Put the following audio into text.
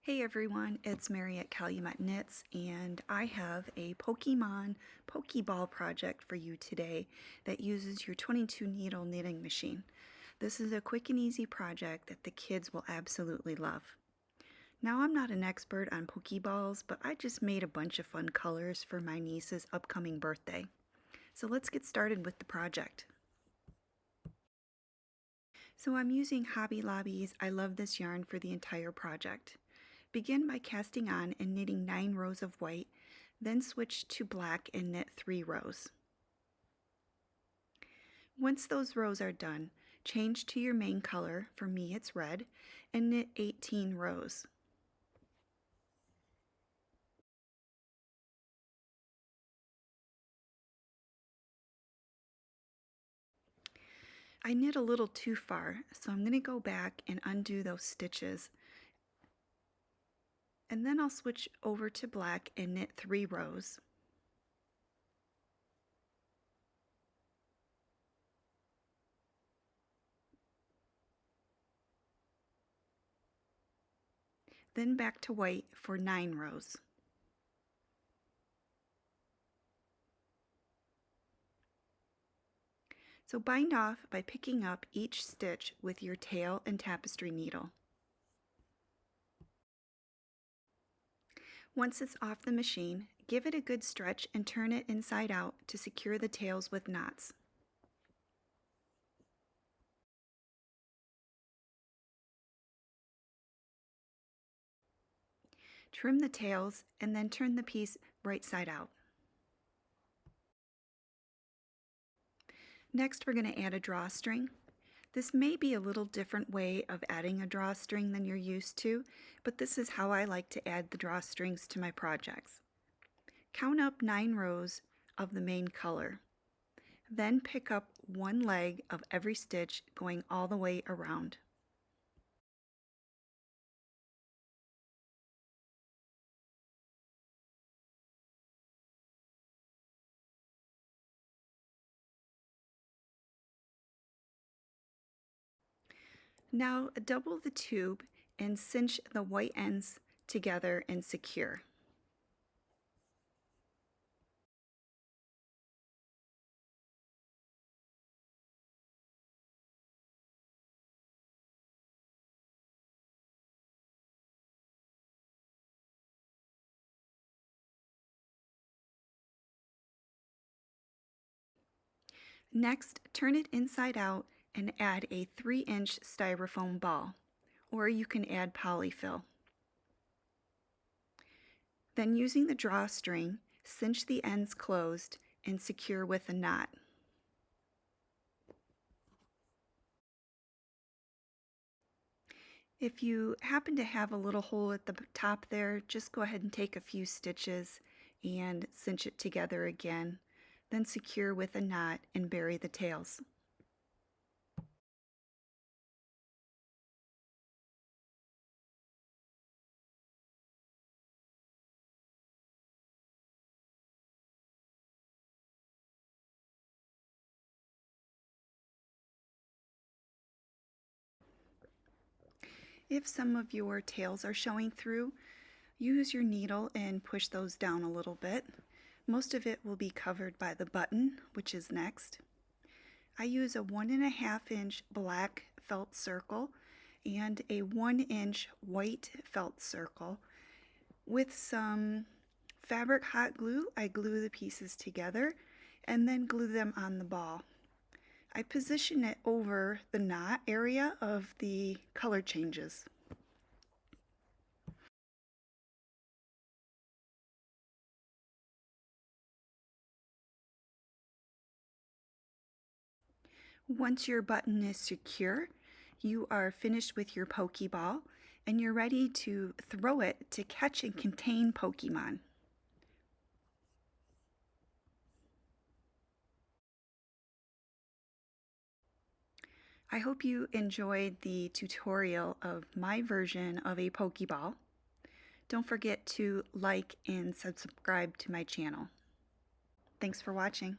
Hey everyone, it's Mary at Calumet Knits, and I have a Pokemon Pokeball project for you today that uses your 22 needle knitting machine. This is a quick and easy project that the kids will absolutely love. Now, I'm not an expert on Pokeballs, but I just made a bunch of fun colors for my niece's upcoming birthday. So let's get started with the project. So I'm using Hobby Lobby's I Love This yarn for the entire project. Begin by casting on and knitting 9 rows of white, then switch to black and knit 3 rows. Once those rows are done, change to your main color, for me it's red, and knit 18 rows. I knit a little too far, so I'm going to go back and undo those stitches. And then I'll switch over to black and knit 3 rows. Then back to white for 9 rows. So bind off by picking up each stitch with your tail and tapestry needle. Once it's off the machine, give it a good stretch and turn it inside out to secure the tails with knots. Trim the tails and then turn the piece right side out. Next, we're going to add a drawstring. This may be a little different way of adding a drawstring than you're used to, but this is how I like to add the drawstrings to my projects. Count up 9 rows of the main color. Then pick up one leg of every stitch going all the way around. Now double the tube and cinch the white ends together and secure. Next, turn it inside out and add a 3-inch styrofoam ball, or you can add polyfill. Then, using the drawstring, cinch the ends closed and secure with a knot. If you happen to have a little hole at the top there, just go ahead and take a few stitches and cinch it together again, then secure with a knot and bury the tails. If some of your tails are showing through, use your needle and push those down a little bit. Most of it will be covered by the button, which is next. I use a 1.5-inch black felt circle and a 1-inch white felt circle. With some fabric hot glue, I glue the pieces together and then glue them on the ball. I position it over the knot area of the color changes. Once your button is secure, you are finished with your Pokeball and you're ready to throw it to catch and contain Pokemon. I hope you enjoyed the tutorial of my version of a Pokeball. Don't forget to like and subscribe to my channel. Thanks for watching.